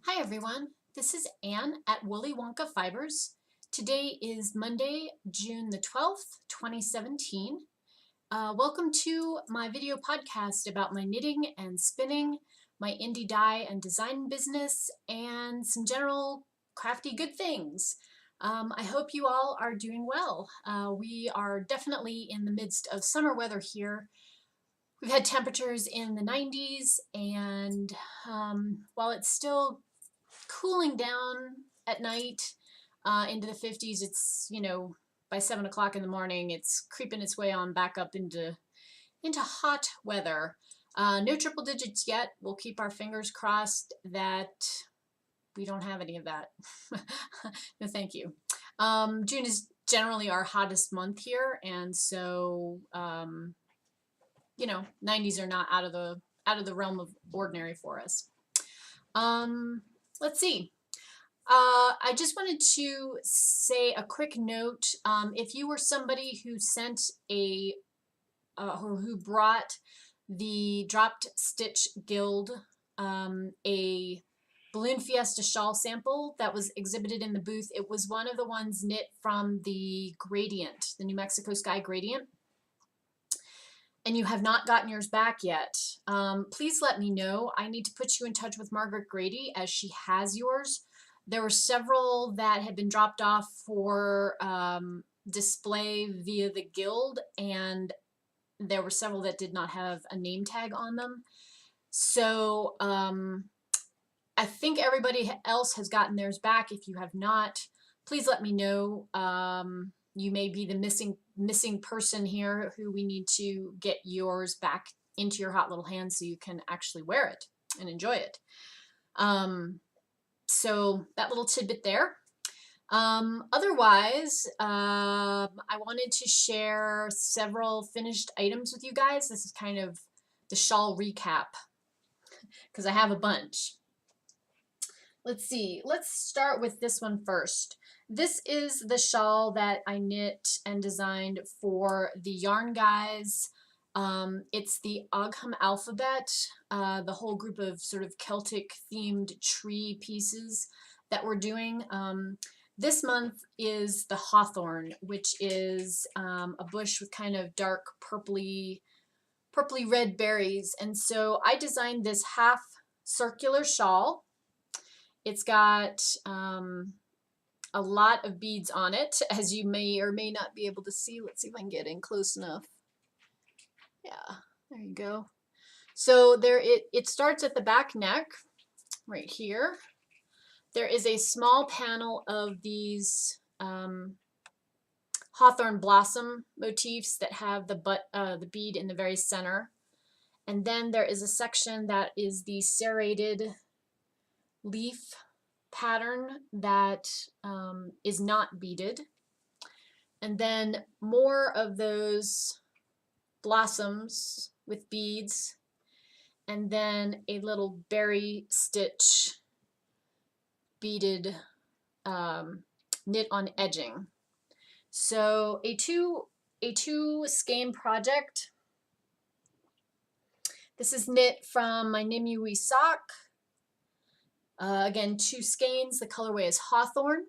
Hi everyone, this is Anne at Woolly Wonka Fibers. Today is Monday, June the 12th, 2017. Welcome to my video podcast about my knitting and spinning, my indie dye and design business, and some general crafty good things. I hope you all are doing well. We are definitely in the midst of summer weather here. We've had temperatures in the 90s, and while it's still cooling down at night into the 50s, it's, by 7 o'clock in the morning, it's creeping its way on back up into hot weather. No triple digits yet. We'll keep our fingers crossed that we don't have any of that. No, thank you. June is generally our hottest month here, and so 90s are not out of the realm of ordinary for us. Let's see. I just wanted to say a quick note. If you were somebody who sent or who brought the Dropped Stitch Guild a Balloon Fiesta shawl sample that was exhibited in the booth, it was one of the ones knit from the gradient, the New Mexico Sky gradient, and you have not gotten yours back yet, please let me know. I need to put you in touch with Margaret Grady, as she has yours. There were several that had been dropped off for display via the guild, and there were several that did not have a name tag on them. So I think everybody else has gotten theirs back. If you have not, please let me know. You may be the missing person here who we need to get yours back into your hot little hands so you can actually wear it and enjoy it. So that little tidbit there. Otherwise, I wanted to share several finished items with you guys. This is kind of the shawl recap because I have a bunch. Let's see. Let's start with this one first. This is the shawl that I knit and designed for the Yarn Guys. It's the Ogham alphabet, the whole group of sort of Celtic themed tree pieces that we're doing. This month is the hawthorn, which is a bush with kind of dark purpley red berries. And so I designed this half circular shawl. It's got a lot of beads on it, as you may or may not be able to see. Let's see if I can get in close enough. Yeah, there you go. So there it starts at the back neck, right here. There is a small panel of these hawthorn blossom motifs that have the bead in the very center. And then there is a section that is the serrated leaf pattern that is not beaded. And then more of those blossoms with beads, and then a little berry stitch beaded knit on edging. So a two skein project. This is knit from my Nimue sock. Again, 2 skeins. The colorway is Hawthorn.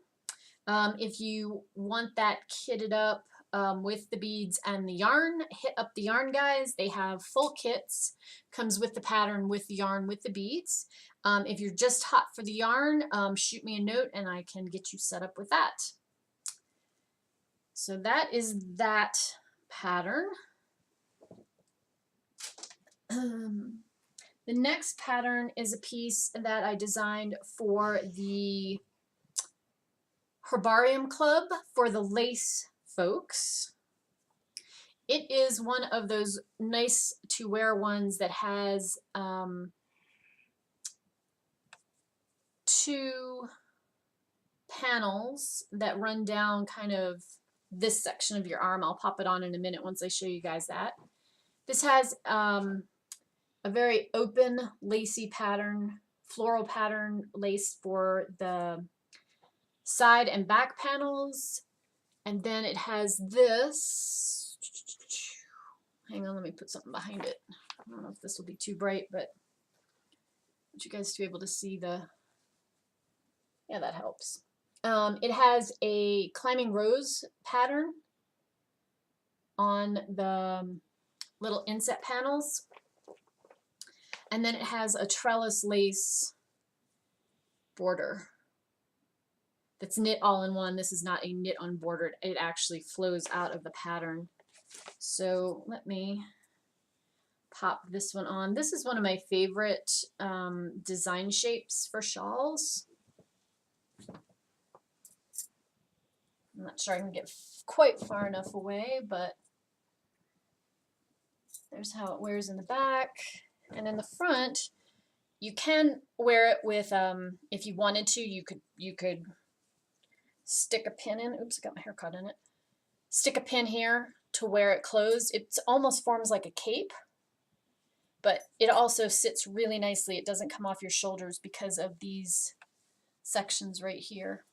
If you want that kitted up with the beads and the yarn, hit up the Yarn Guys. They have full kits. Comes with the pattern, with the yarn, with the beads. If you're just hot for the yarn, shoot me a note and I can get you set up with that. So that is that pattern. The next pattern is a piece that I designed for the Herbarium Club for the lace folks. It is one of those nice to wear ones that has 2 panels that run down kind of this section of your arm. I'll pop it on in a minute once I show you guys that. This has a very open lacy pattern, floral pattern lace for the side and back panels, and then it has this. Hang on, let me put something behind it. I don't know if this will be too bright, but I want you guys to be able to see the Yeah, that helps. It has a climbing rose pattern on the little inset panels. And then it has a trellis lace border that's knit all in one. This is not a knit unbordered. It actually flows out of the pattern. So let me pop this one on. This is one of my favorite design shapes for shawls. I'm not sure I can get quite far enough away, but there's how it wears in the back. And in the front, you can wear it with, if you wanted to, you could stick a pin in. Oops, I got my hair caught in it. Stick a pin here to wear it closed. It almost forms like a cape, but it also sits really nicely. It doesn't come off your shoulders because of these sections right here.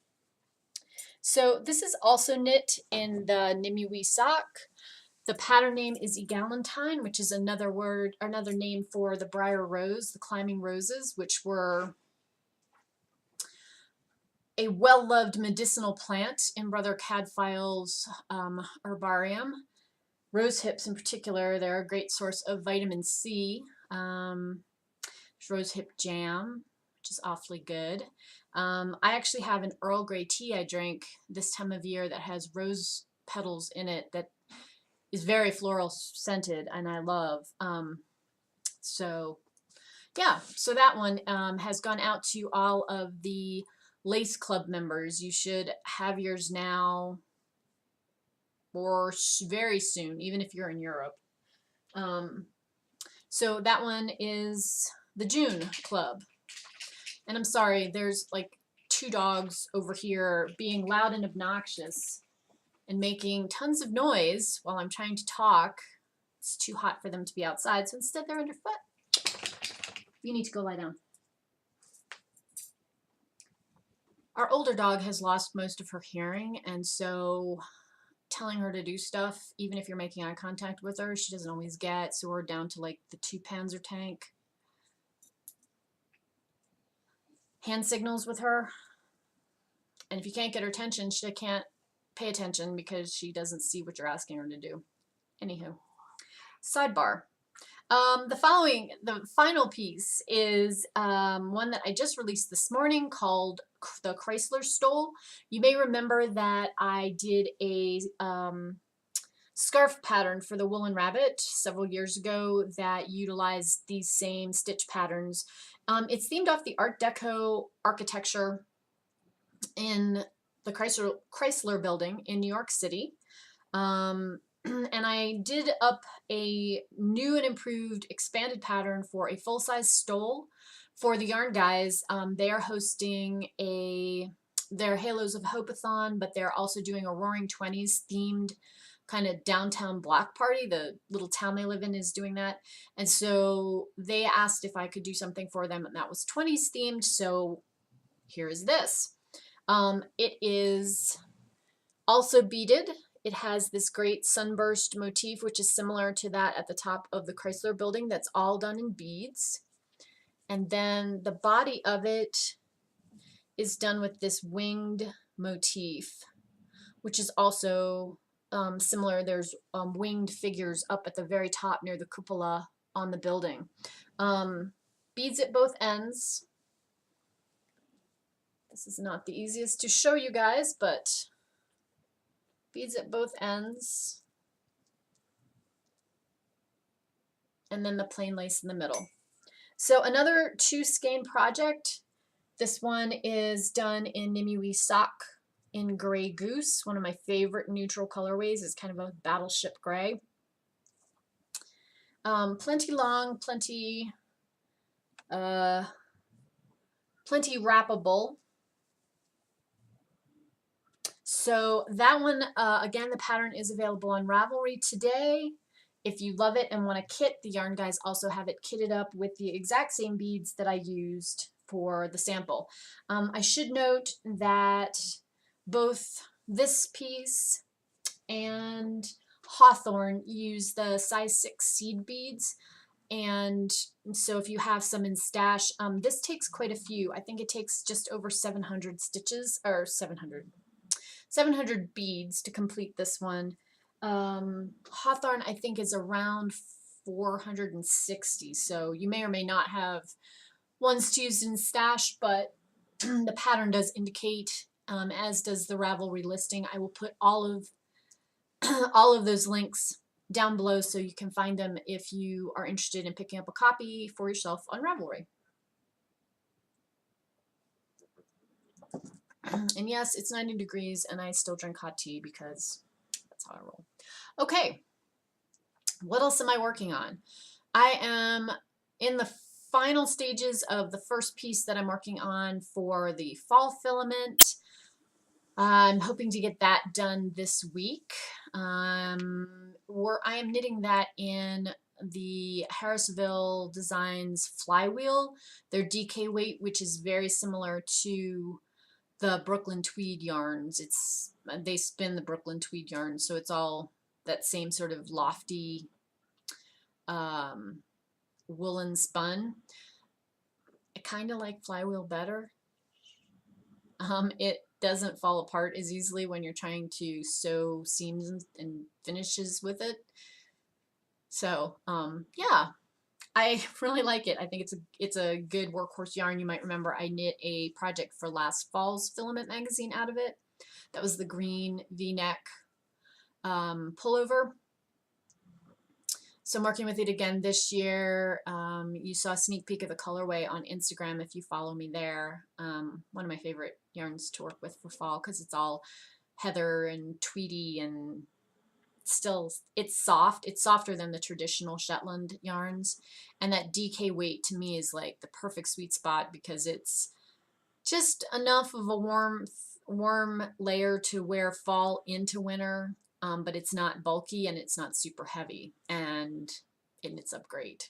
So this is also knit in the Nimue sock. The pattern name is Egalantine, which is another name for the briar rose, the climbing roses, which were a well-loved medicinal plant in Brother Cadfael's herbarium. Rose hips in particular, they're a great source of vitamin C. Rose hip jam, which is awfully good. I actually have an Earl Grey tea I drank this time of year that has rose petals in it that is very floral scented and I love. So yeah, so that one has gone out to all of the Lace Club members. You should have yours now or very soon, even if you're in Europe. So that one is the June Club. And I'm sorry, there's like 2 dogs over here being loud and obnoxious and making tons of noise while I'm trying to talk. It's too hot for them to be outside, so instead they're underfoot. You need to go lie down. Our older dog has lost most of her hearing, and so telling her to do stuff, even if you're making eye contact with her, she doesn't always get, so we're down to like the 2 Panzer tank. Hand signals with her, and if you can't get her attention, she can't pay attention because she doesn't see what you're asking her to do. Anywho, sidebar. The final piece is one that I just released this morning called the Chrysler Stole. You may remember that I did a scarf pattern for the Woolen Rabbit several years ago that utilized these same stitch patterns. It's themed off the Art Deco architecture in the Chrysler building in New York City. And I did up a new and improved expanded pattern for a full-size stole for the Yarn Guys. They are hosting their Halos of Hope-a-thon, but they're also doing a Roaring Twenties themed kind of downtown block party. The little town they live in is doing that. And so they asked if I could do something for them, and that was 20s themed. So here is this. It is also beaded. It has this great sunburst motif, which is similar to that at the top of the Chrysler building. That's all done in beads. And then the body of it is done with this winged motif, which is also similar. There's winged figures up at the very top near the cupola on the building. Beads at both ends. This is not the easiest to show you guys, but beads at both ends, and then the plain lace in the middle. So another 2 skein project. This one is done in Nimue sock in Gray Goose. One of my favorite neutral colorways is kind of a battleship gray. Plenty long, plenty wrappable. So that one, again, the pattern is available on Ravelry today. If you love it and want a kit, the Yarn Guys also have it kitted up with the exact same beads that I used for the sample. I should note that both this piece and Hawthorne use the size 6 seed beads, And so if you have some in stash, this takes quite a few. I think it takes just over 700 stitches, or 700 beads to complete this one. Hawthorn, I think, is around 460. So you may or may not have ones to use in stash, but the pattern does indicate, as does the Ravelry listing. I will put all of all of those links down below so you can find them if you are interested in picking up a copy for yourself on Ravelry. And yes, it's 90 degrees and I still drink hot tea because that's how I roll. Okay, what else am I working on? I am in the final stages of the first piece that I'm working on for the fall filament. I'm hoping to get that done this week. I am knitting that in the Harrisville Designs flywheel, their DK weight, which is very similar to the Brooklyn tweed yarns. They spin the Brooklyn tweed yarn, so it's all that same sort of lofty woolen spun. I kind of like flywheel better. It doesn't fall apart as easily when you're trying to sew seams and finishes with it. So yeah, I really like it. I think it's a good workhorse yarn. You might remember I knit a project for last fall's filament magazine out of it. That was the green V-neck pullover. So I'm working with it again this year. You saw a sneak peek of the colorway on Instagram if you follow me there. One of my favorite yarns to work with for fall because it's all heather and tweedy and still it's soft. It's softer than the traditional Shetland yarns. And that DK weight to me is like the perfect sweet spot because it's just enough of a warm layer to wear fall into winter. But it's not bulky and it's not super heavy, and it knits up great.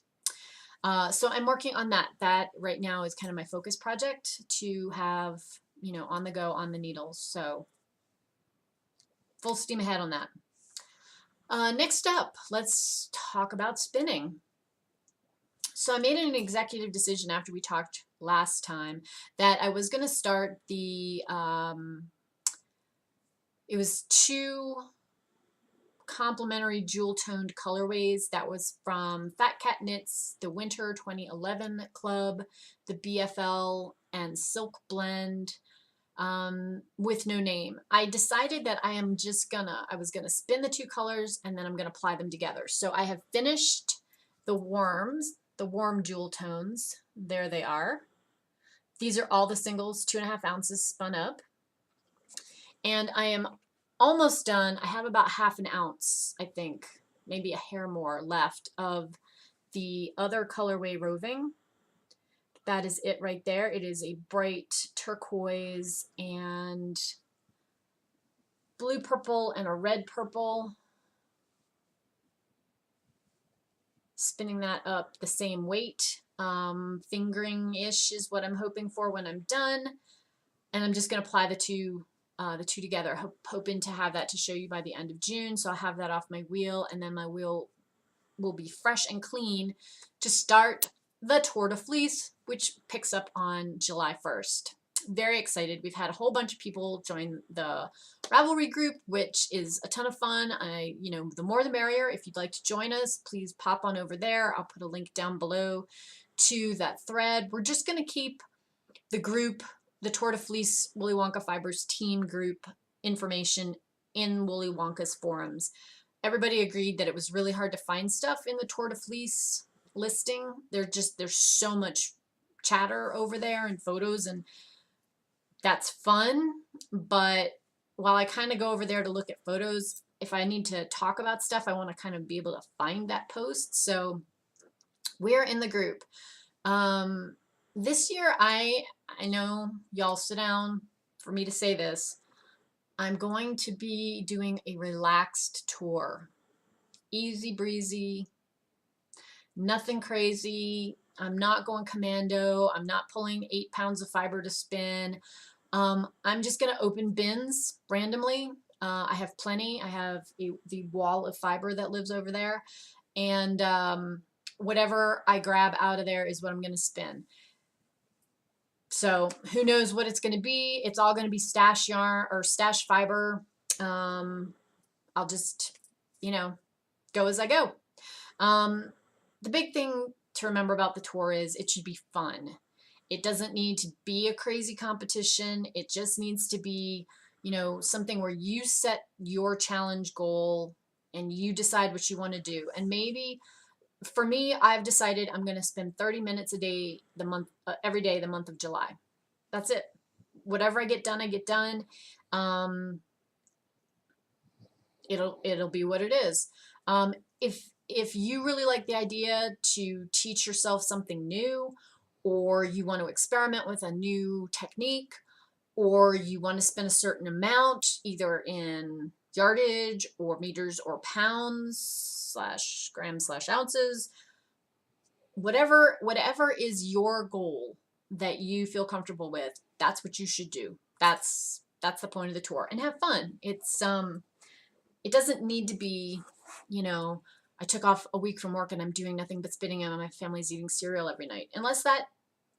So I'm working on that. That right now is kind of my focus project to have, you know, on the go on the needles. So full steam ahead on that. Next up, let's talk about spinning. So I made an executive decision after we talked last time that I was going to start the, it was 2 complementary jewel toned colorways. That was from Fat Cat Knits, the Winter 2011 Club, the BFL, and Silk Blend with no name. I decided that I was gonna spin the 2 colors and then I'm gonna apply them together. So I have finished the warm jewel tones. There they are. These are all the singles, 2.5 ounces spun up. And I am almost done. I have about 1/2 ounce, I think, maybe a hair more left of the other colorway roving. That is it right there. It is a bright turquoise and blue purple and a red purple. Spinning that up the same weight. Fingering-ish is what I'm hoping for when I'm done. And I'm just going to apply the two together, hoping to have that to show you by the end of June. So I'll have that off my wheel, and then my wheel will be fresh and clean to start the Tour de Fleece, which picks up on July 1st. Very excited. We've had a whole bunch of people join the Ravelry group, which is a ton of fun. You know, the more the merrier. If you'd like to join us, please pop on over there. I'll put a link down below to that thread. We're just going to keep the group, the Tour de Fleece Woolly Wonka Fibers team group information in Woolly Wonka's forums. Everybody agreed that it was really hard to find stuff in the Tour de Fleece listing. There's so much chatter over there and photos, and that's fun. But while I kind of go over there to look at photos, if I need to talk about stuff, I want to kind of be able to find that post. So we're in the group. This year, I know y'all sit down for me to say this. I'm going to be doing a relaxed tour. Easy breezy, nothing crazy. I'm not going commando. I'm not pulling 8 pounds of fiber to spin. I'm just going to open bins randomly. I have plenty. I have the wall of fiber that lives over there. And whatever I grab out of there is what I'm going to spin. So who knows what it's going to be. It's all going to be stash yarn or stash fiber. I'll just, you know, go as I go. The big thing to remember about the tour is it should be fun. It doesn't need to be a crazy competition. It just needs to be, you know, something where you set your challenge goal and you decide what you want to do. And maybe for me, I've decided I'm going to spend 30 minutes a day, every day, the month of July. That's it. Whatever I get done, I get done. It'll be what it is. If you really like the idea to teach yourself something new, or you want to experiment with a new technique, or you want to spend a certain amount, either in yardage or meters or pounds / grams / ounces, whatever is your goal that you feel comfortable with, that's what you should do. That's the point of the tour. And have fun. It's it doesn't need to be, you know, I took off a week from work and I'm doing nothing but spinning and my family's eating cereal every night. Unless that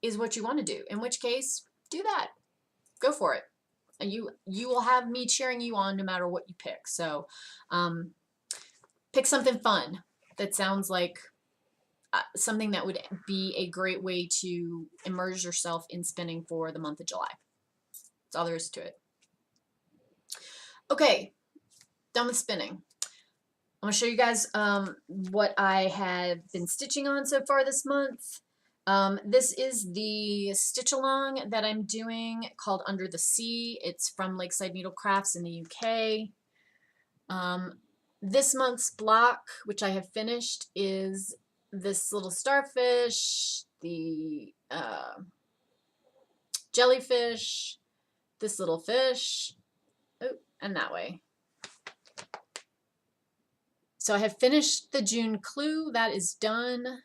is what you want to do, in which case, do that. Go for it. And you will have me cheering you on no matter what you pick. So pick something fun that sounds like something that would be a great way to immerse yourself in spinning for the month of July. That's all there is to it. Okay, done with spinning. I'm going to show you guys what I have been stitching on so far this month. This is the stitch along that I'm doing called Under the Sea. It's from Lakeside Needle Crafts in the UK. This month's block, which I have finished, is this little starfish, the jellyfish, this little fish, oh, and that way. So I have finished the June clue. That is done.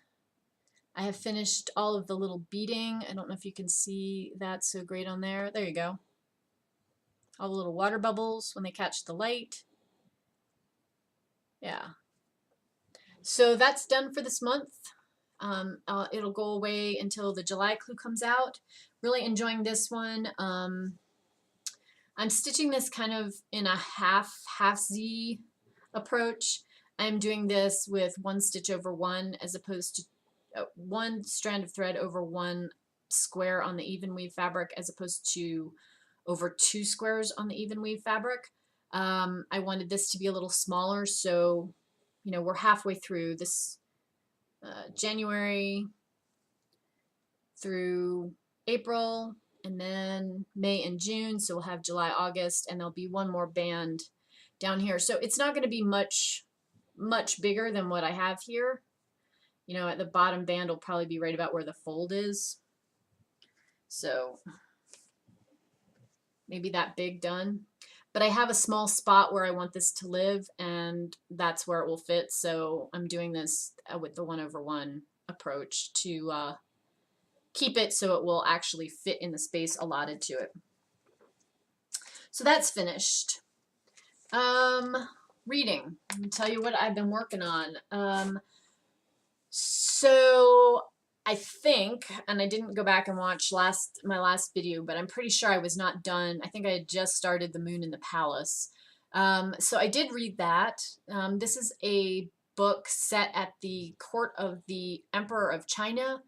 I have finished all of the little beading. I don't know if you can see that so great on there. There you go. All the little water bubbles when they catch the light. Yeah. So that's done for this month. It'll go away until the July clue comes out. Really enjoying this one. I'm stitching this kind of in a half Z approach. I'm doing this with one stitch over one as opposed to one strand of thread over one square on the even weave fabric as opposed to over 2 squares on the even weave fabric. I wanted this to be a little smaller, so you know we're halfway through this January through April, and then May and June, so we'll have July, August, and there'll be one more band down here. So it's not going to be much bigger than what I have here. You know, at the bottom band will probably be right about where the fold is. So maybe that big done. But I have a small spot where I want this to live, and that's where it will fit. So I'm doing this with the 1 over 1 approach to keep it so it will actually fit in the space allotted to it. So that's finished. Reading. Let me tell you what I've been working on. So I think, and I didn't go back and watch my last video, but I'm pretty sure I was not done. I think I had just started The Moon in the Palace. So I did read that. This is a book set at the court of the Emperor of China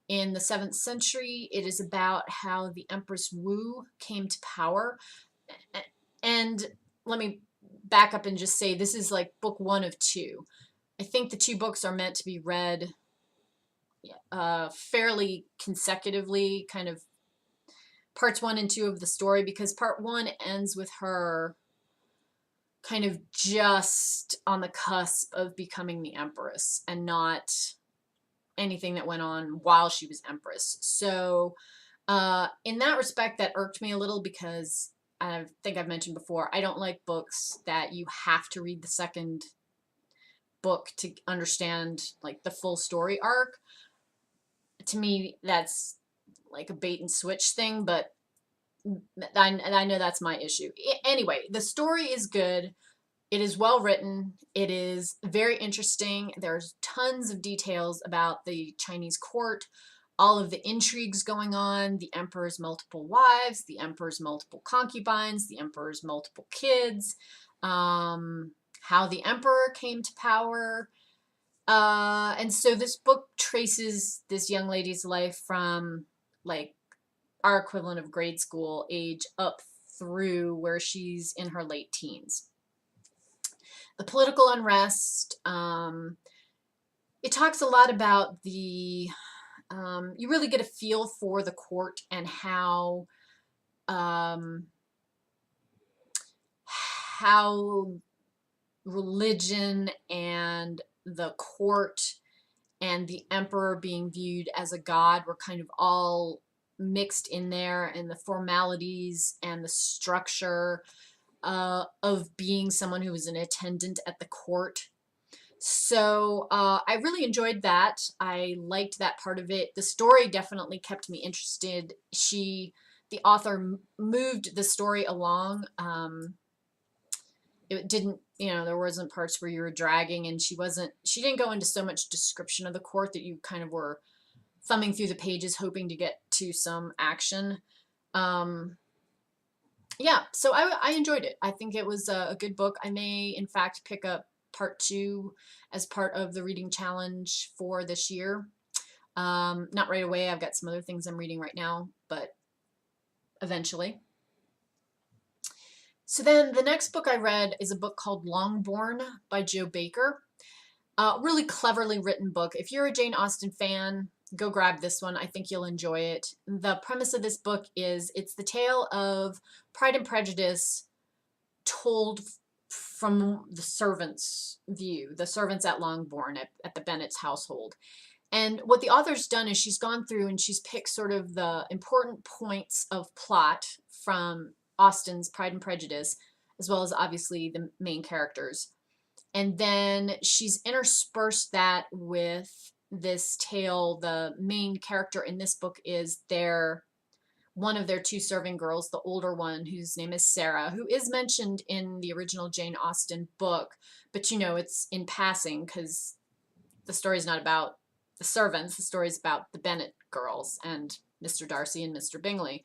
in the 7th century. It is about how the Empress Wu came to power. And let me back up and just say this is like book 1 of 2. I think the 2 books are meant to be read fairly consecutively, kind of parts 1 and 2 of the story, because part 1 ends with her kind of just on the cusp of becoming the Empress and not anything that went on while she was Empress. So in that respect, that irked me a little because I think I've mentioned before, I don't like books that you have to read the second book to understand like the full story arc. To me, that's like a bait and switch thing, but I know that's my issue. Anyway, the story is good. It is well written. It is very interesting. There's tons of details about the Chinese court, all of the intrigues going on, the emperor's multiple wives, the emperor's multiple concubines, the emperor's multiple kids, how the emperor came to power. And so this book traces this young lady's life from like our equivalent of grade school age up through where she's in her late teens. The political unrest, it talks a lot about the, you really get a feel for the court and how religion and the court and the emperor being viewed as a god were kind of all mixed in there, and the formalities and the structure of being someone who was an attendant at the court. So I really enjoyed that. I liked that part of it. The story definitely kept me interested. The author moved the story along. It didn't, there wasn't parts where you were dragging, and she didn't go into so much description of the court that you kind of were thumbing through the pages hoping to get to some action. Yeah, so I enjoyed it. I think it was a good book. I may, in fact, pick up part 2 as part of the reading challenge for this year. Not right away. I've got some other things I'm reading right now, but eventually. So then the next book I read is a book called Longbourn by Joe Baker. Really cleverly written book. If you're a Jane Austen fan, go grab this one. I think you'll enjoy it. The premise of this book is it's the tale of Pride and Prejudice told from the servants' view, the servants at Longbourn, at the Bennet's household. And what the author's done is she's gone through and she's picked sort of the important points of plot from Austen's Pride and Prejudice, as well as obviously the main characters. And then she's interspersed that with this tale. The main character in this book is one of their 2 serving girls, the older one, whose name is Sarah, who is mentioned in the original Jane Austen book, but it's in passing because the story's not about the servants. The story's about the Bennet girls and Mr. Darcy and Mr. Bingley.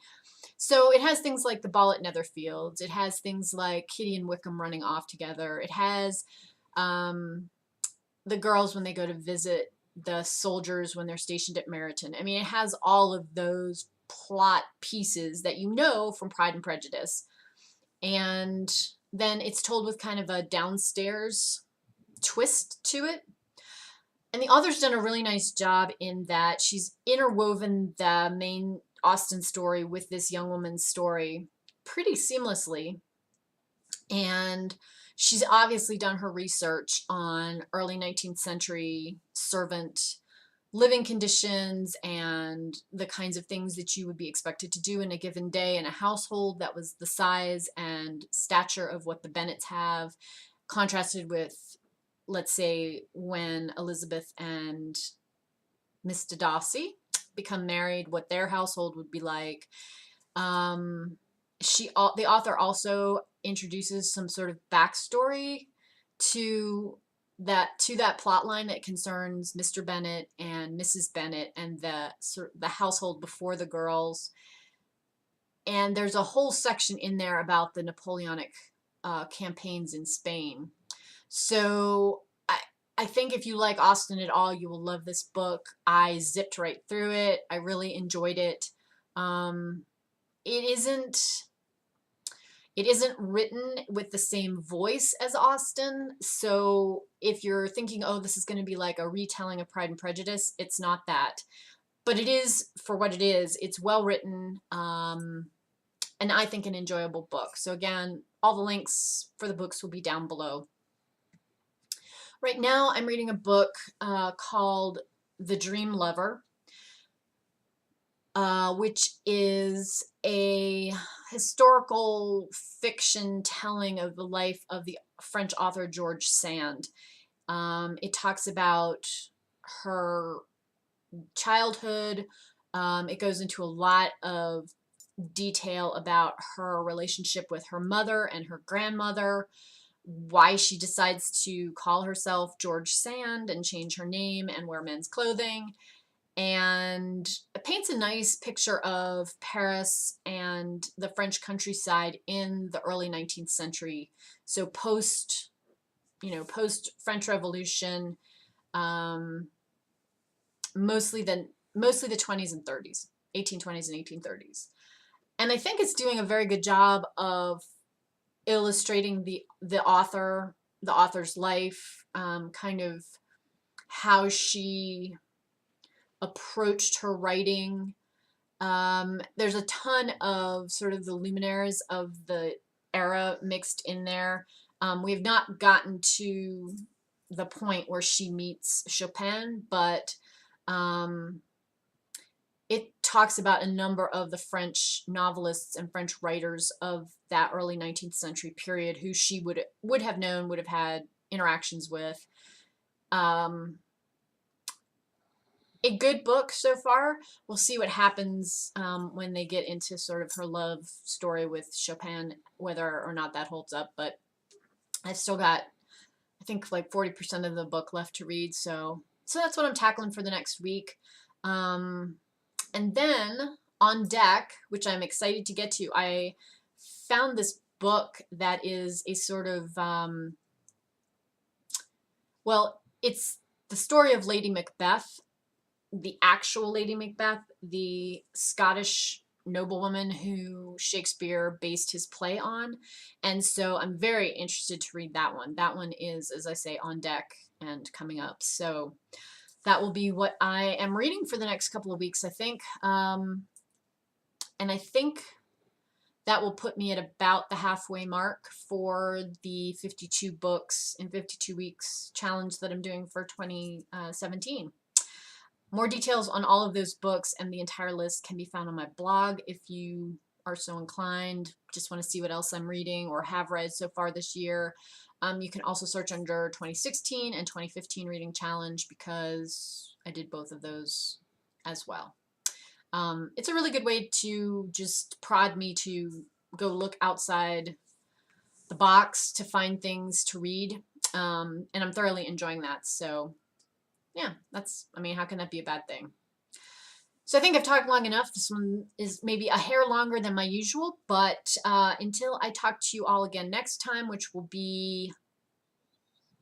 So it has things like the ball at Netherfields. It has things like Kitty and Wickham running off together. It has the girls when they go to visit the soldiers when they're stationed at Meryton. I mean, it has all of those plot pieces that from Pride and Prejudice. And then it's told with kind of a downstairs twist to it. And the author's done a really nice job in that she's interwoven the main Austen story with this young woman's story pretty seamlessly. And she's obviously done her research on early 19th century servant living conditions and the kinds of things that you would be expected to do in a given day in a household that was the size and stature of what the Bennets have, contrasted with, let's say, when Elizabeth and Mr. Darcy become married, what their household would be like. The author also introduces some sort of backstory to that plot line that concerns Mr. Bennet and Mrs. Bennet and the household before the girls. And there's a whole section in there about the Napoleonic campaigns in Spain. So I think if you like Austen at all, you will love this book. I zipped right through it. I really enjoyed it. It isn't written with the same voice as Austen. So if you're thinking, oh, this is going to be like a retelling of Pride and Prejudice, it's not that. But it is for what it is. It's well written, and I think an enjoyable book. So again, all the links for the books will be down below. Right now, I'm reading a book called The Dream Lover, which is a historical fiction telling of the life of the French author George Sand. It talks about her childhood. It goes into a lot of detail about her relationship with her mother and her grandmother. why she decides to call herself George Sand and change her name and wear men's clothing. And it paints a nice picture of Paris and the French countryside in the early 19th century. So post, post French Revolution, um, mostly the 20s and 30s, 1820s and 1830s. And I think it's doing a very good job of illustrating the author's life, kind of how she approached her writing. There's a ton of sort of the luminaries of the era mixed in there. We have not gotten to the point where she meets Chopin, but it talks about a number of the French novelists and French writers of that early 19th century period who she would have known, would have had interactions with. A good book so far. We'll see what happens when they get into sort of her love story with Chopin, whether or not that holds up. But I've still got, I think, like 40% of the book left to read. So that's what I'm tackling for the next week. And then on deck, which I'm excited to get to, I found this book that is a sort of, well, it's the story of Lady Macbeth, the actual Lady Macbeth, the Scottish noblewoman who Shakespeare based his play on. And so I'm very interested to read that one. That one is, as I say, on deck and coming up. So that will be what I am reading for the next couple of weeks, I think. And I think that will put me at about the halfway mark for the 52 books in 52 weeks challenge that I'm doing for 2017. More details on all of those books and the entire list can be found on my blog if you are so inclined, just want to see what else I'm reading or have read so far this year. You can also search under 2016 and 2015 reading challenge because I did both of those as well. It's a really good way to just prod me to go look outside the box to find things to read. And I'm thoroughly enjoying that. So yeah, I mean, how can that be a bad thing? So I think I've talked long enough. This one is maybe a hair longer than my usual, but until I talk to you all again next time, which will be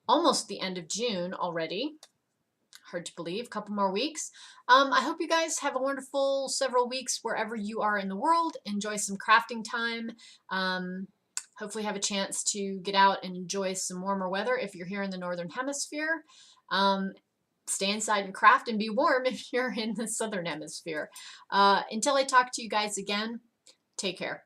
almost the end of June already. Hard to believe, a couple more weeks. I hope you guys have a wonderful several weeks wherever you are in the world. Enjoy some crafting time. Hopefully have a chance to get out and enjoy some warmer weather if you're here in the Northern Hemisphere. Stay inside and craft and be warm if you're in the Southern Hemisphere. Until I talk to you guys again, take care.